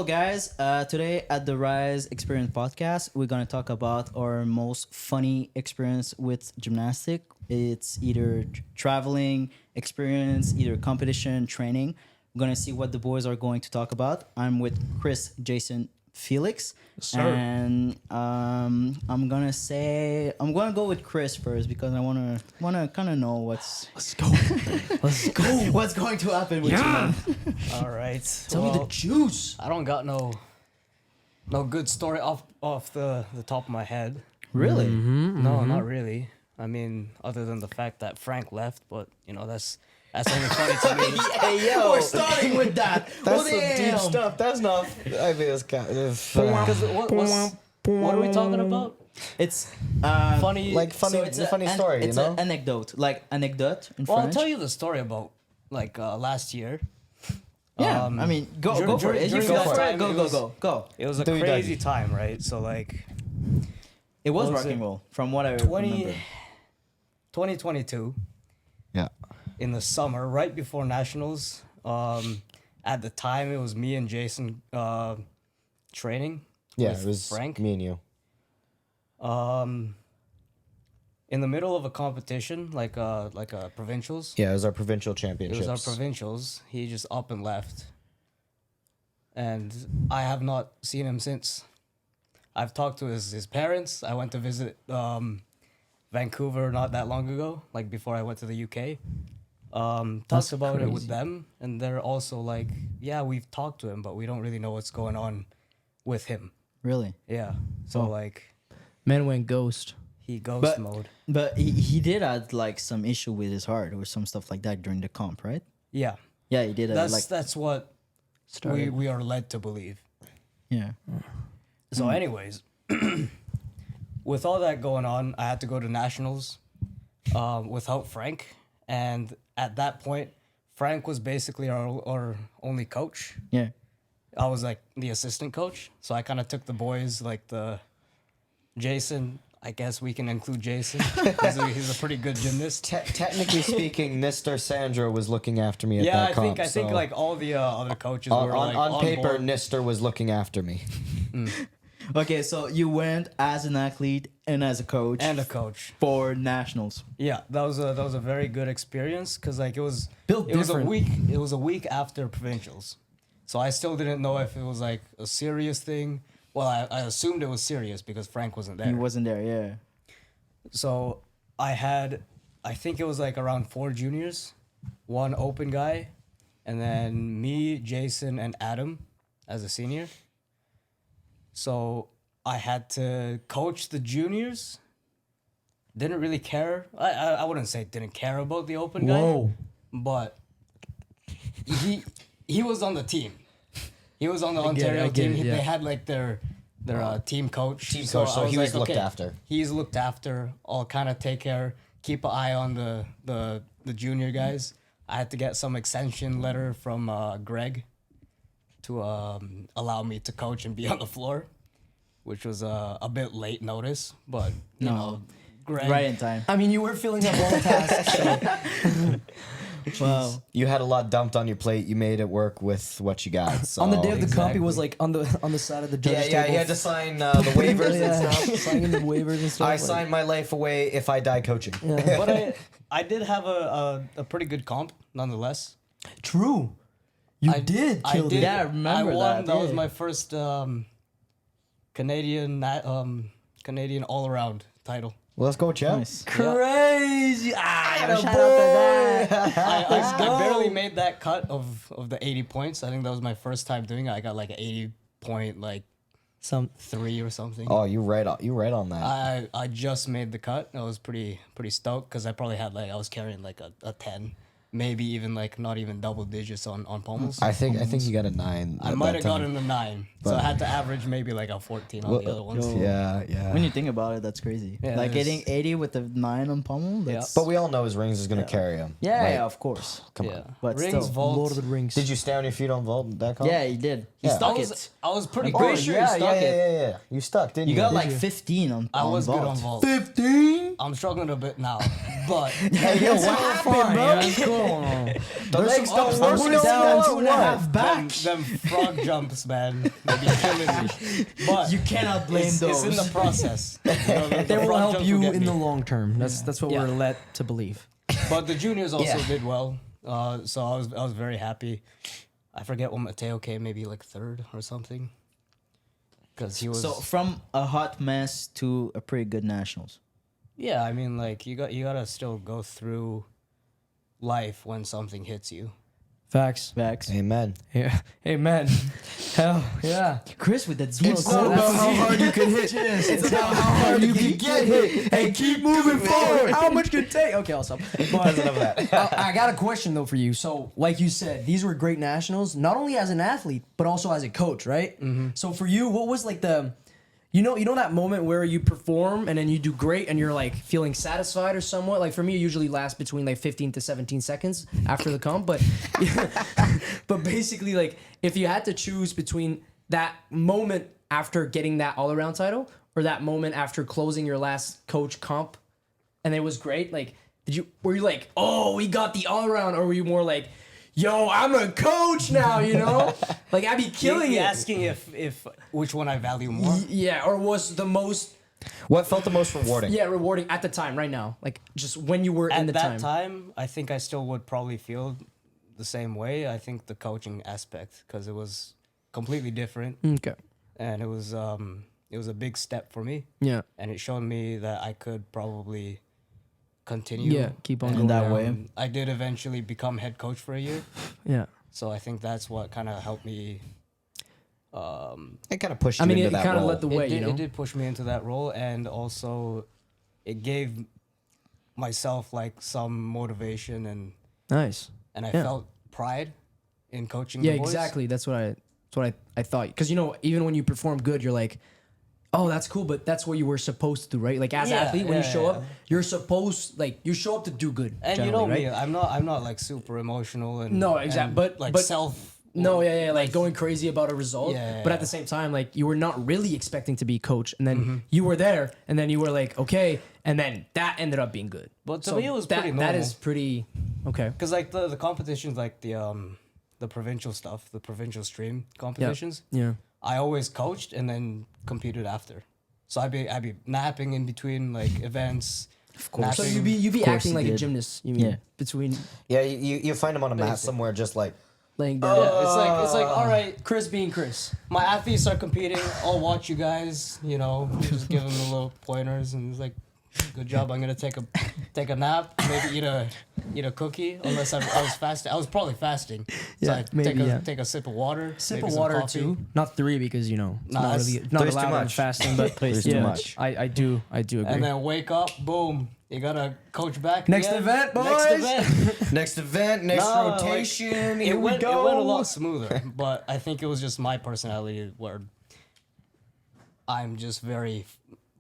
Hello, guys. Today at the Rise Experience podcast, we're going to talk about our most funny experience with gymnastic. It's either traveling experience, either competition, training. We're going to see what the boys are going to talk about. I'm with Chris, Jason, Felix. Sir. And I'm going to go with Chris first because I want to kind of know Let's go. what's going to happen with you. All right. Tell me the juice. I don't got no good story off the top of my head. Really? No, not really. I mean, other than the fact that Frank left, but that's only funny to me. Hey, yo. We're starting with that. That's some deep stuff. That's not. I think it's kind of. Because what are we talking about? It's Funny. It's a funny story, it's an anecdote, like anecdote in Well, I'll French. tell you the story about last year. Yeah, I mean, go for it. If you during feel that for it, time, go. It was a Do your crazy Dougie. time, right? So It was What was rock and it? roll, from what I remember. 2022. Yeah. In the summer, right before nationals. At the time, it was me and Jason training. Yeah, with it was Frank. me and you. In the middle of a competition, like a provincials. Yeah, it was our provincial It championships. was our provincials. He just up and left, and I have not seen him since. I've talked to his parents. I went to visit Vancouver not that long ago, like before I went to the UK. Talked about it with them, and they're also like, yeah, we've talked to him, but we don't really know what's going on with him. Really? Yeah. So Oh. like, Man went ghost. he ghost But- mode. But he did have like some issue with his heart or some stuff like that during the comp, right? Yeah. Yeah, he did. That's what we are led to believe. Yeah. So, anyways, with all that going on, I had to go to nationals without Frank, and at that point, Frank was basically our only coach. Yeah. I was like the assistant coach, so I kind of took the boys, like the Jason. I guess we can include Jason. He's a pretty good gymnast. Technically speaking, Mr. Sandro was looking after me at Yeah, that comp. I think so like all the other coaches were like on paper, board. Nister was looking after me. Okay, so you went as an athlete and as a coach and a coach. for nationals. Yeah, that was a very good experience because like it was Built different. It was a week after provincials, so I still didn't know if it was like a serious thing. Well, I assumed it was serious because Frank wasn't there. He wasn't there, yeah. So I think it was like around 4 juniors, 1 open guy, and then me, Jason, and Adam as a senior. So I had to coach the juniors. Didn't really care. I wouldn't say didn't care about the open guy. Whoa. But he was on the team. He was on the I get it, Ontario I get team. it, yeah. They had like their team coach. Team coach, so I was he was like, looked okay, after. He's looked after. I'll kind of take care, keep an eye on the junior guys. I had to get some extension letter from Greg to allow me to coach and be on the floor, which was a bit late notice, but you know, Greg. Right in time. I mean, you were filling up all tasks. So. Wow. You had a lot dumped on your plate. You made it work with what you got. So. On the day of the comp, he Exactly. was like on the side of the judges yeah, table. he had to sign the waivers and stuff. signing the waivers and stuff. I like- signed my life away if I die coaching. Yeah. But I did have a pretty good comp nonetheless. True. You did I kill did. it. Yeah, I remember I won. that, That was yeah. my first Canadian all around title. Well, let's go, Chad. Nice. Crazy. Shout out to that. I barely made that cut of the 80 points. I think that was my first time doing it. I got like an 80 point like Some 3 or something. Oh, you right on that. I just made the cut. I was pretty stoked because I probably had I was carrying like a 10, maybe even like not even double digits on pommels. I think you got a 9. I at might that have time. gotten a 9, so I had to average maybe like a 14 on the other ones. Yeah. When you think about it, that's crazy. Yeah, like it getting is. 80 with a 9 on pommel. That's, But we all know his rings is gonna carry him. yeah, Like, yeah, of course. Come Yeah, on. But rings, still, vault. Lord of the Rings. Did you stay on your feet on vault that comp? Yeah, he did. He Yeah. stuck I it. was pretty I'm good. pretty sure you stuck it. Yeah. You stuck, didn't you? You got Did like you? 15 on I was vault. good on vault. 15. I'm struggling a bit now, but Hey, yo, what happened, bro? That's cool. The legs don't work. Ups and No, downs, no, 2.5 what? back. them frog jumps, man, they be killing me. But You cannot blame it's those. in the process. You know, the They will frog help jumps you get in me. the long term. That's what Yeah. we're led to believe. But the juniors also Yeah. did well. So I was very happy. I forget when Mateo came, maybe like third or something. Because he was. So from a hot mess to a pretty good nationals. Yeah, I mean, like you gotta still go through life when something hits you. Facts. Facts. Amen. Yeah. Amen. Hell yeah. Chris with that zero It's quote. not about how hard you can hit. It's about how hard you can get hit and keep moving forward. How much can it take? Okay, I'll stop. But Enough of that. I got a question though for you. So, like you said, these were great nationals, not only as an athlete but also as a coach, right? So for you, what was like the, you know that moment where you perform and then you do great and you're like feeling satisfied or somewhat. Like for me, it usually lasts between like 15 to 17 seconds after the comp, but but basically, like if you had to choose between that moment after getting that all around title or that moment after closing your last coach comp and it was great, like were you like, oh, we got the all around, or were you more like, yo, I'm a coach now, you know? Like I'd be killing You it. asking if which one I value more? Yeah, or was the most What felt the most rewarding? rewarding at the time right now? Like just when you were in At the that time. time, I think I still would probably feel the same way. I think the coaching aspect, because it was completely different, Okay. and it was a big step for me, Yeah. and it showed me that I could probably continue. Yeah, keep on In going. that way. I did eventually become head coach for a year, Yeah. so I think that's what kind of helped me. It kind of pushed you I mean, into it that kind of role. led the way, It did, you know? it did push me into that role, and also it gave myself like some motivation, and Nice. I Yeah. felt pride in coaching. Yeah, the boys. exactly. That's what I thought. Because, you know, even when you perform good, you're like, oh, that's cool, but that's what you were supposed to do, right? Like as an Yeah, athlete, when you yeah, show yeah. up, you're supposed, like, you show up to do good. And you generally, know me, right? I'm not like super emotional and No, exact- and, but- like but- self. No, yeah, like going crazy about a result. Yeah, but yeah. at the same time, like you were not really expecting to be coach, and then Mm-hmm. you were there, and then you were like, okay, and then that ended up being good. But to me, it was that, pretty That normal. is pretty okay. Because like the competitions, like the provincial stuff, the provincial stream competitions, Yeah. I always coached and then competed after. So I'd be napping in between like events. Of course. So you'd be course acting you like a did. gymnast. You mean Yeah. between Yeah, you find him on a mat Basic. somewhere, just like laying down. Yeah, it's like all right, Chris being Chris. my athletes are competing. I'll watch you guys. You know, just give them the little pointers, and it's like, good job. I'm gonna take a nap. Maybe eat a cookie. Unless I was fasting. I was probably fasting. So Yeah, I maybe, take a sip of water. Sip maybe of some water coffee. too. Not 3 because you know it's Nah, not that's- really not three's too allowed in much. fasting. But Three's too yeah, much. I do agree. And then wake up, boom. You gotta coach back. Next again. event, Next boys. event. next event, next No, like, rotation. Here it we went go. a lot smoother, but I think it was just my personality where I'm just very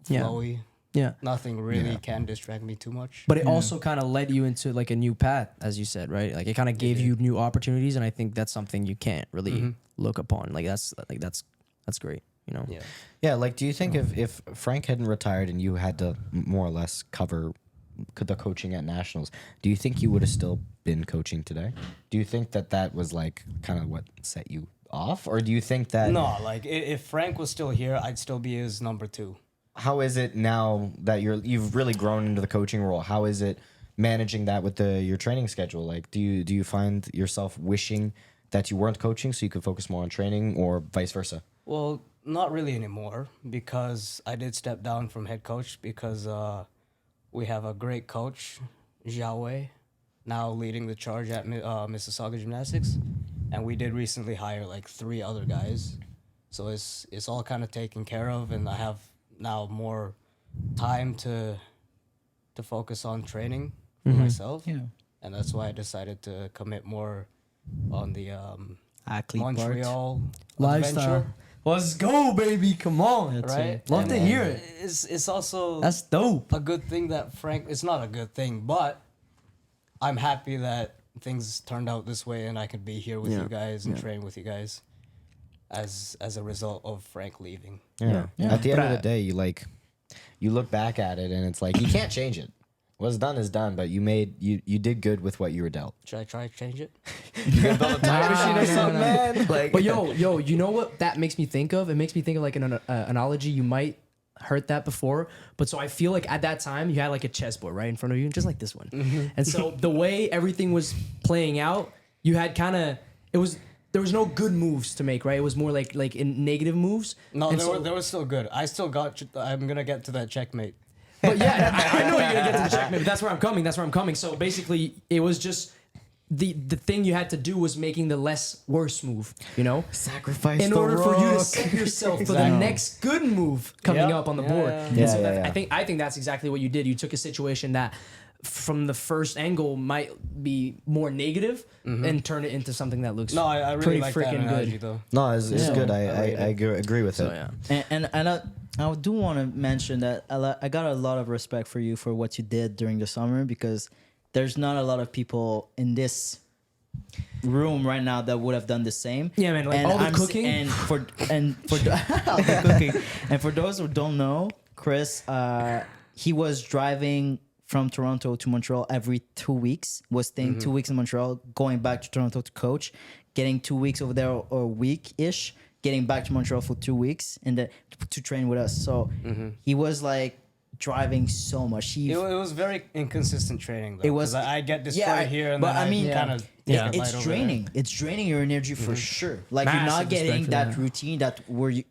Yeah. flowy. yeah. Nothing really can distract me too much. But it also kind of led you into like a new path, as you said, right? Like it kind of gave you new opportunities, and I think that's something you can't really look upon. Like that's great, you know? Yeah. Yeah, like, do you think if Frank hadn't retired and you had to more or less cover the coaching at nationals, do you think you would have still been coaching today? Do you think that was like kind of what set you off, or do you think that No, like if Frank was still here, I'd still be his number 2. how is it now that you've really grown into the coaching role? How is it managing that with your training schedule? Like, do you find yourself wishing that you weren't coaching so you could focus more on training, or vice versa? Well, not really anymore, because I did step down from head coach because we have a great coach, Xiaowei, now leading the charge at Mississauga Gymnastics, and we did recently hire like 3 other guys, so it's all kind of taken care of, and I have now more time to focus on training for myself, Yeah. and that's why I decided to commit more on the Athlete part. Montreal Lifestyle. adventure. Let's go, baby. Come on. That's Right? it. Love to And hear it. It's also That's dope. a good thing that Frank. It's not a good thing, but I'm happy that things turned out this way, and I could be here with Yeah. you guys and train with you guys, as a result of Frank leaving. Yeah. Yeah. At the But end of the day, you look back at it and it's like you can't change it. What's done is done, but you did good with what you were dealt. Should I try to change it? You gonna build a time machine or something, man? Like, But yo, you know what that makes me think of? It makes me think of like an analogy. You might heard that before, but so I feel like at that time you had like a chessboard right in front of you, just like this one. And so the way everything was playing out, you had kind of there was no good moves to make, right? It was more like in negative moves. No, And they were still good. I still got. I'm gonna get to that checkmate. But yeah, I know you're gonna get to the checkmate. But that's where I'm coming. That's where I'm coming. So basically, it was just the thing you had to do was making the less worse move. You know, sacrifice in the order for you to rook. set yourself for the Exactly. next good move coming Yeah. up on the Yeah, board. yeah, And yeah. so Yeah, that, yeah. I think that's exactly what you did. You took a situation that from the first angle might be more negative and turn it into something that looks No, I really pretty like that freaking analogy good. though. No, it's Yeah. good. I rate it. agree with So it. yeah. And I do want to mention that I got a lot of respect for you for what you did during the summer, because there's not a lot of people in this room right now that would have done the same. Yeah, man, like all the cooking. and for all the cooking, and for those who don't know, Chris, he was driving from Toronto to Montreal every 2 weeks. Was staying 2 weeks in Montreal, going back to Toronto to coach, getting 2 weeks over there or a week ish, getting back to Montreal for 2 weeks, and then to train with us. So he was like driving so much. It was very inconsistent training though. It was- 'cause I get destroyed yeah, here, and but then I mean- kind of Yeah. It's draining. It's draining your energy for sure. Like you're Massive not getting respect for that that. routine that where you,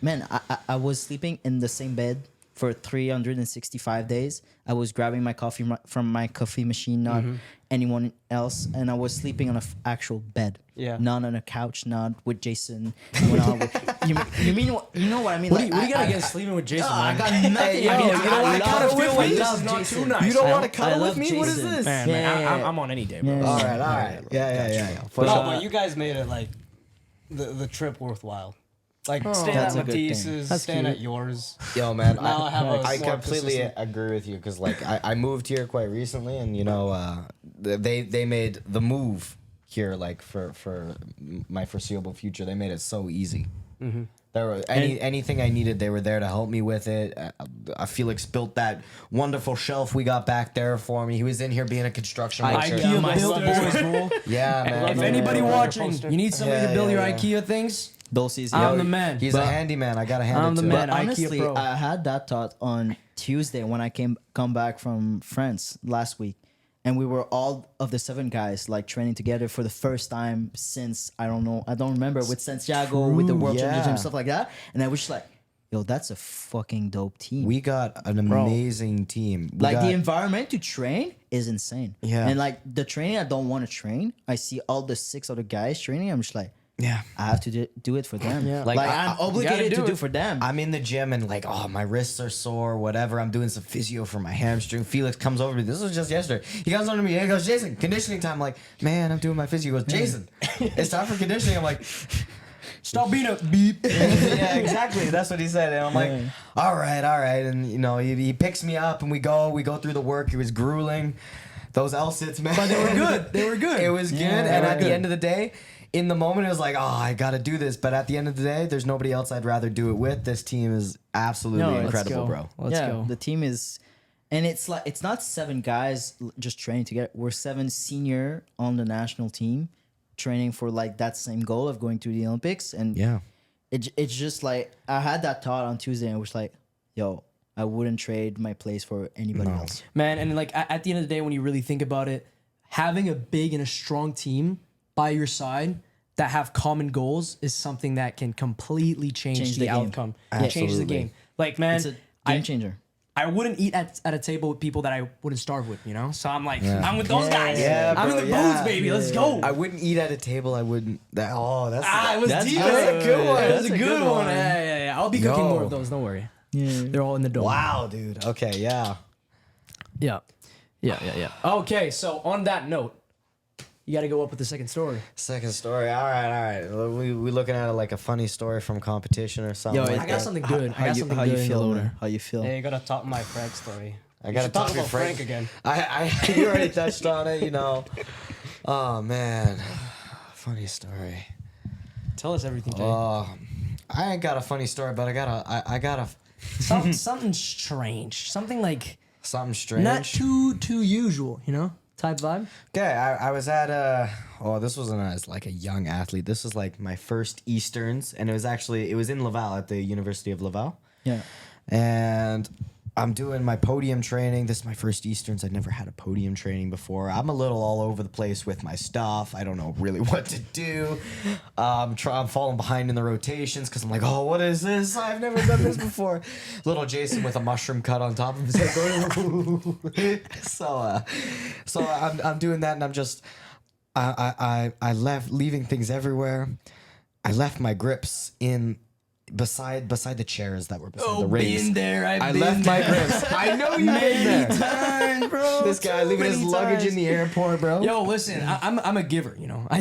man. I was sleeping in the same bed for 365 days. I was grabbing my coffee from my coffee machine, not anyone else, and I was sleeping on an actual bed. Yeah. Not on a couch, not with Jason. You mean what? You know what I mean? What Like, do you got I- against sleeping with Jason? No, I man? got nothing. Hey, yo, I mean, you know what? I I love kinda feel Jason. like I this is love not Jason. too nice. You don't I want to cuddle love with me? What is Jason. this? Man, Yeah. I'm on any day, bro. Yeah. All right. Yeah. For No, sure. but you guys made it like the trip worthwhile. Like staying That's at a good thing. Matisse's, That's staying cute. at yours. Yo, man, Now I have a I more completely consistent- agree with you because, like, I moved here quite recently, and you know, they made the move here, like for my foreseeable future. They made it so easy. There were anything I needed, they were there to help me with it. Felix built that wonderful shelf we got back there for me. He was in here being a construction worker. IKEA my built sisters. boys, bro. Yeah, man. If Yeah. anybody Yeah. watching, Poster. you need somebody Yeah, to build yeah, your yeah. IKEA things. Dulce's I'm the man. He's a handyman. I gotta hand I'm it the to man. him. IKEA Honestly, Pro. I had that thought on Tuesday when I come back from France last week, and we were all of the 7 guys like training together for the first time since I don't remember, with Santiago, with the World Championship yeah. and stuff like that. And I was just like, yo, that's a fucking dope team. We got an amazing team. We Like got, the environment to train is insane. Yeah. And like the training I don't want to train, I see all the 6 other guys training. I'm just like, yeah. I have to do it for them. Yeah. Like, Like, I'm I- obligated you gotta to do do it. for them. I'm in the gym and like, oh, my wrists are sore, whatever. I'm doing some physio for my hamstring. Felix comes over to me. This was just yesterday. He comes over to me and he goes, Jason, conditioning time. I'm like, man, I'm doing my physio. He goes, Jason, it's time for conditioning. I'm like, Stop being a beep. yeah, exactly. That's what he said. And I'm like, Yeah. all right. And you know, he picks me up and we go through the work. It was grueling. Those L sits, man. But they were good. They were good. It was good. Yeah, And they at were the good. end of the day, in the moment, it was like, oh, I got to do this. But at the end of the day, there's nobody else I'd rather do it with. This team is absolutely No, let's incredible, go. bro. Let's yeah, go. the team is, and it's like it's not 7 guys just training together. We're 7 senior on the national team, training for like that same goal of going to the Olympics. And Yeah. it's just like I had that thought on Tuesday, and I was like, yo, I wouldn't trade my place for anybody else. Man, and like at the end of the day, when you really think about it, having a big and a strong team by your side that have common goals is something that can completely change, Change the, the game. outcome. It changes the Absolutely. game. Like, man, It's a I, game changer. I wouldn't eat at a table with people that I wouldn't starve with, you know? So I'm like, I'm with those guys. Yeah, I'm bro, in the yeah. booth, baby. Let's go. I wouldn't eat at a table. I wouldn't. That's it was That's deep. good. That's a good one. That's That's a a good good one. one. Yeah. I'll be cooking Yo. more of those. Don't worry. Yeah. They're all in the dome. wow, dude. Okay, yeah. Yeah. Okay, so on that note, you got to go up with the second story. Second story. All right. We looking at it like a funny story from competition or something. Yo, like I got that. something good. How I got you, something how good you in feel? the loader. man? How you feel? Yeah, you gotta top my Frank story. I You gotta should talk talk about Frank again. You already touched on it, you know. Oh man, funny story. Tell us everything, Jay. I ain't got a funny story, but I got a Something strange. Something like Something strange. not too usual, you know? Type vibe. Okay, I was at this wasn't as like a young athlete. This was like my first Easterns, and it was in Laval at the University of Laval. Yeah. And I'm doing my podium training. This is my first Easterns. I'd never had a podium training before. I'm a little all over the place with my stuff. I don't know really what to do. I'm falling behind in the rotations because I'm like, oh, what is this? I've never done this before. Little Jason with a mushroom cut on top of his head. So I'm doing that, and I'm just I leaving things everywhere. I left my grips beside the chairs that were beside the rings. Been there. I left my grips. I know you've been there. Times, bro. This guy leaving his luggage in the airport, bro. Yo, listen, I'm a giver, you know. I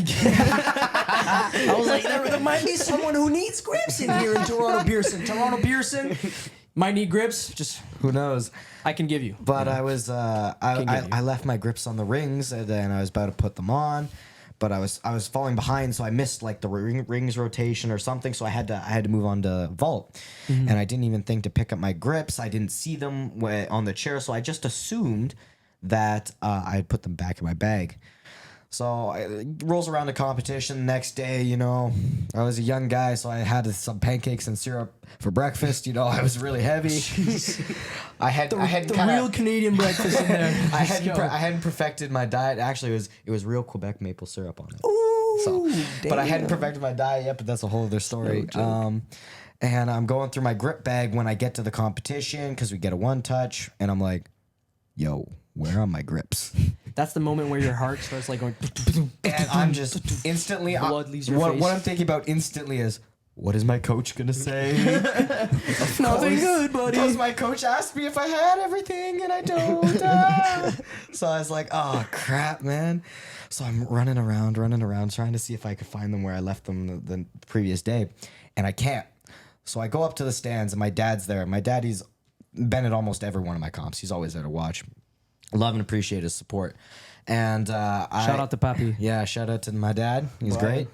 was like, there might be someone who needs grips in here in Toronto Pearson. Toronto Pearson might need grips. Just Who knows? I can give you. But I was I left my grips on the rings, and then I was about to put them on. But I was falling behind, so I missed like the rings rotation or something. So I had to move on to vault, and I didn't even think to pick up my grips. I didn't see them on the chair, so I just assumed that I had put them back in my bag. So it rolls around the competition. Next day, you know, I was a young guy, so I had some pancakes and syrup for breakfast. You know, I was really heavy. I had real Canadian breakfast in there. I hadn't perfected my diet. Actually, it was real Quebec maple syrup on it. Ooh, But I hadn't perfected my diet yet. But that's a whole other story. And I'm going through my grip bag when I get to the competition because we get a one touch, and I'm like, "Yo, where are my grips?" That's the moment where your heart starts like going. And I'm just instantly. Blood leaves your what face. I'm thinking about instantly is, what is my coach gonna say? Nothing good, buddy. Because my coach asked me if I had everything and I don't. So I was like, oh crap, man. So I'm running around, trying to see if I could find them where I left them the previous day, and I can't. So I go up to the stands, and my dad's there. My daddy's been at almost every one of my comps. He's always there to watch. Love and appreciate his support. And Shout out to Papi. Yeah, shout out to my dad. He's great.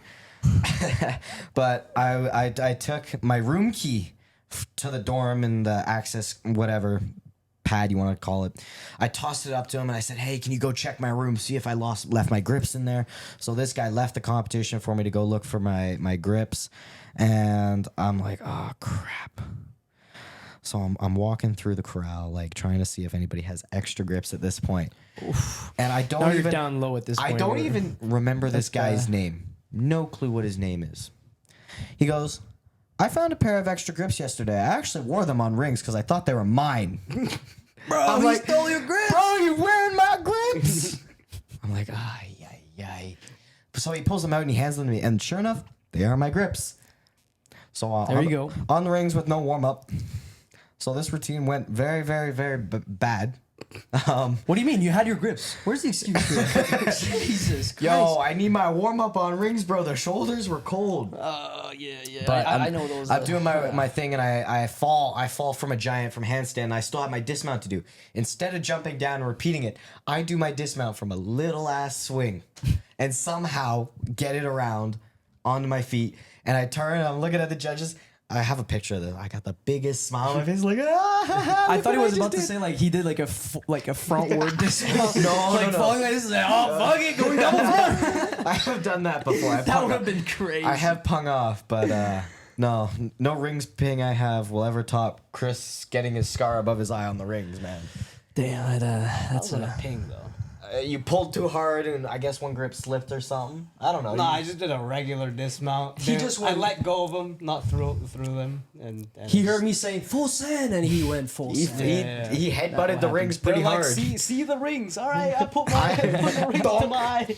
But I took my room key to the dorm and the access whatever pad you want to call it. I tossed it up to him and I said, "Hey, can you go check my room, see if I left my grips in there?" So this guy left the competition for me to go look for my grips, and I'm like, "Oh crap." So I'm walking through the corral, like trying to see if anybody has extra grips at this point. Oof. And I don't Now even you're down low at this point. I don't even remember this guy's name. No clue what his name is. He goes, "I found a pair of extra grips yesterday. I actually wore them on rings because I thought they were mine." Bro, I'm he like, stole your grips. "Bro, you're wearing my grips." I'm like, "Ay, ay, ay." So he pulls them out and he hands them to me, and sure enough, they are my grips. So There you go. On the rings with no warm up. So this routine went very, very, very bad. What do you mean? You had your grips. Where's the excuse for that? Jesus Christ. Yo, I need my warm up on rings, bro. The shoulders were cold. Yeah. But I know those. I'm doing my thing, and I fall from a giant from handstand. And I still have my dismount to do. Instead of jumping down and repeating it, I do my dismount from a little ass swing, and somehow get it around onto my feet. And I turn, and I'm looking at the judges. I have a picture of this. I got the biggest smile on my face, like, I thought he was about to say like he did like a frontward dismount. No. Falling like this is like, oh fuck it, going double front. I have done that before. That would have been crazy. I have pung off, but no rings ping I have will ever top Chris getting his scar above his eye on the rings, man. Damn, that's a ping though. You pulled too hard, and I guess one grip slipped or something. I don't know. No, I just did a regular dismount. I let go of them, not through them, and He heard me saying full send, and he went full send. He headbutted the rings pretty They're hard. Like, see the rings. All right, I put the rings to my eye.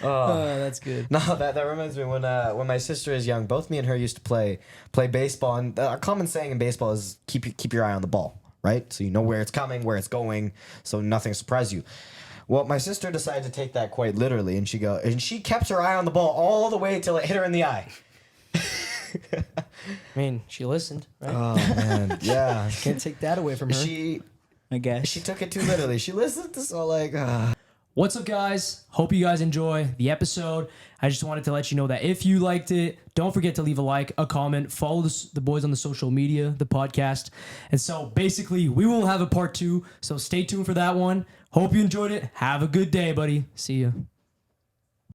Oh, that's good. No, that reminds me when my sister is young. Both me and her used to play baseball, and a common saying in baseball is keep your eye on the ball, right? So you know where it's coming, where it's going, so nothing surprises you. Well, my sister decided to take that quite literally, and she kept her eye on the ball all the way till it hit her in the eye. I mean, she listened, right? Oh man, yeah. Can't take that away from her. I guess. She took it too literally. She listened to so like. What's up, guys? Hope you guys enjoy the episode. I just wanted to let you know that if you liked it, don't forget to leave a like, a comment, follow the boys on the social media, the podcast. And so basically, we will have a part 2. So stay tuned for that one. Hope you enjoyed it. Have a good day, buddy. See ya.